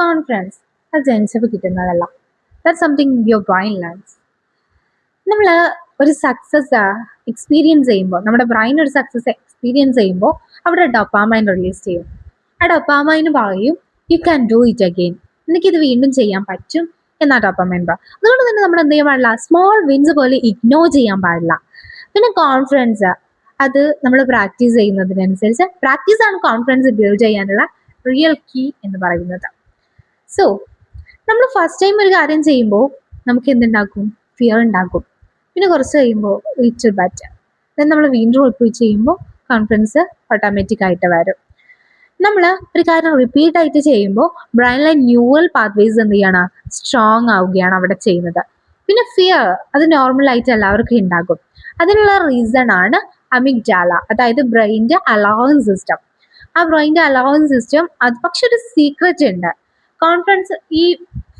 Confidence അത് ജനിച്ചപ്പോൾ കിട്ടുന്നതല്ല. That something your brain learns. നമ്മൾ ഒരു സക്സസ് എക്സ്പീരിയൻസ് ചെയ്യുമ്പോൾ, നമ്മുടെ ബ്രെയിൻ ഒരു സക്സസ് എക്സ്പീരിയൻസ് ചെയ്യുമ്പോൾ അവിടെ ഡോപ്പാമൈൻ റിലീസ് ചെയ്യും. ആ ഡോപ്പാമൈന് പറയും you can do it again, എനിക്കിത് വീണ്ടും ചെയ്യാൻ പറ്റും എന്നാ ഡോപ്പാമൈൻ പറയും. അതുകൊണ്ട് തന്നെ നമ്മൾ എന്ത് ചെയ്യാൻ പാടില്ല, സ്മോൾ വിൻസ് പോലെ ഇഗ്നോർ ചെയ്യാൻ പാടില്ല. പിന്നെ കോൺഫിഡൻസ് അത് നമ്മൾ പ്രാക്ടീസ് ചെയ്യുന്നതിനനുസരിച്ച്, പ്രാക്ടീസ് ആണ് കോൺഫിഡൻസ് ബിൽഡ് ചെയ്യാനുള്ള റിയൽ കീ എന്ന് പറയുന്നത്. സോ നമ്മൾ ഫസ്റ്റ് ടൈം ഒരു കാര്യം ചെയ്യുമ്പോൾ നമുക്ക് എന്തുണ്ടാക്കും, ഫിയർ ഉണ്ടാക്കും. പിന്നെ കുറച്ച് കഴിയുമ്പോൾ ലിറ്റിൽ ബെറ്റർ, ദെൻ നമ്മൾ വീണ്ടും റിപ്പീറ്റ് ചെയ്യുമ്പോൾ കോൺഫിഡൻസ് ഓട്ടോമാറ്റിക് ആയിട്ട് വരും. നമ്മൾ ഒരു കാര്യം റിപ്പീറ്റ് ആയിട്ട് ചെയ്യുമ്പോൾ ബ്രെയിനിലെ ന്യൂറൽ പാത്വേസ് എന്ത് ചെയ്യണം, സ്ട്രോങ് ആവുകയാണ് അവിടെ ചെയ്യുന്നത്. പിന്നെ ഫിയർ അത് നോർമലായിട്ട് എല്ലാവർക്കും ഉണ്ടാകും. അതിനുള്ള റീസൺ ആണ് അമിഗ്ഡാല, അതായത് ബ്രെയിൻ്റെ അലൗവൻസ് സിസ്റ്റം. ആ ബ്രെയിൻ്റെ അലൗവൻസ് സിസ്റ്റം അത് പക്ഷെ ഒരു സീക്രറ്റ് ഉണ്ട്. കോൺഫിഡൻസ് ഈ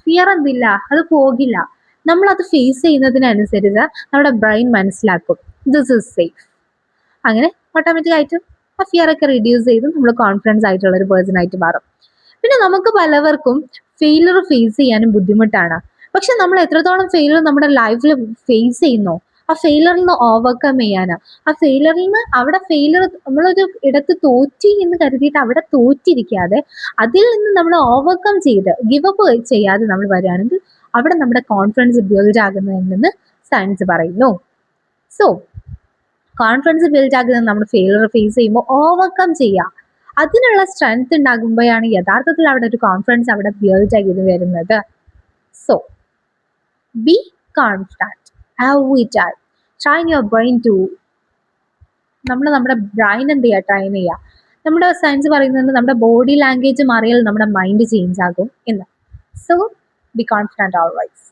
ഫിയർ എന്തില്ല, അത് പോകില്ല. നമ്മളത് ഫേസ് ചെയ്യുന്നതിനനുസരിച്ച് നമ്മുടെ ബ്രെയിൻ മനസ്സിലാക്കും ദിസ് ഇസ് സേഫ്. അങ്ങനെ ഓട്ടോമാറ്റിക് ആയിട്ട് ആ ഫിയർ ഒക്കെ റിഡ്യൂസ് ചെയ്ത് നമ്മൾ കോൺഫിഡൻസ് ആയിട്ടുള്ള ഒരു പേഴ്സൺ ആയിട്ട് മാറും. പിന്നെ നമുക്ക് പലവർക്കും ഫെയിലർ ഫേസ് ചെയ്യാനും ബുദ്ധിമുട്ടാണ്. പക്ഷെ നമ്മൾ എത്രത്തോളം ഫെയിലർ നമ്മുടെ ലൈഫിൽ ഫേസ് ചെയ്യുന്നോ, ആ ഫെയിലറിൽ നിന്ന് ഓവർകം ചെയ്യാന്, ആ ഫെയിലറിൽ നിന്ന് അവിടെ ഫെയിലർ നമ്മളൊരു ഇടത്ത് തോറ്റി എന്ന് കരുതിയിട്ട് അവിടെ തോറ്റിരിക്കാതെ അതിൽ നിന്ന് നമ്മൾ ഓവർകം ചെയ്ത് ഗിവ് അപ്പ് ചെയ്യാതെ നമ്മൾ വരികയാണെങ്കിൽ അവിടെ നമ്മുടെ കോൺഫിഡൻസ് ബിൽഡ് ആകുന്നതെന്ന് സയൻസ് പറയുന്നു. സോ കോൺഫിഡൻസ് ബിൽഡ് ആകുന്നത് നമ്മൾ ഫെയിലർ ഫേസ് ചെയ്യുമ്പോൾ ഓവർകം ചെയ്യുക, അതിനുള്ള സ്ട്രെങ്ത് ഉണ്ടാകുമ്പോഴാണ് യഥാർത്ഥത്തിൽ അവിടെ ഒരു കോൺഫിഡൻസ് അവിടെ ബിൽഡ് ആക്കി വരുന്നത്. So be confident every time. Train your brain to നമ്മുടെ ബ്രെയിൻ എന്ത് ചെയ്യുക, ട്രെയിൻ ചെയ്യുക. നമ്മുടെ സയൻസ് പറയുന്നത് നമ്മുടെ ബോഡി ലാംഗ്വേജ് മാറിയാൽ നമ്മുടെ മൈൻഡ് ചേഞ്ച് ആകും എന്ന്. So be confident always.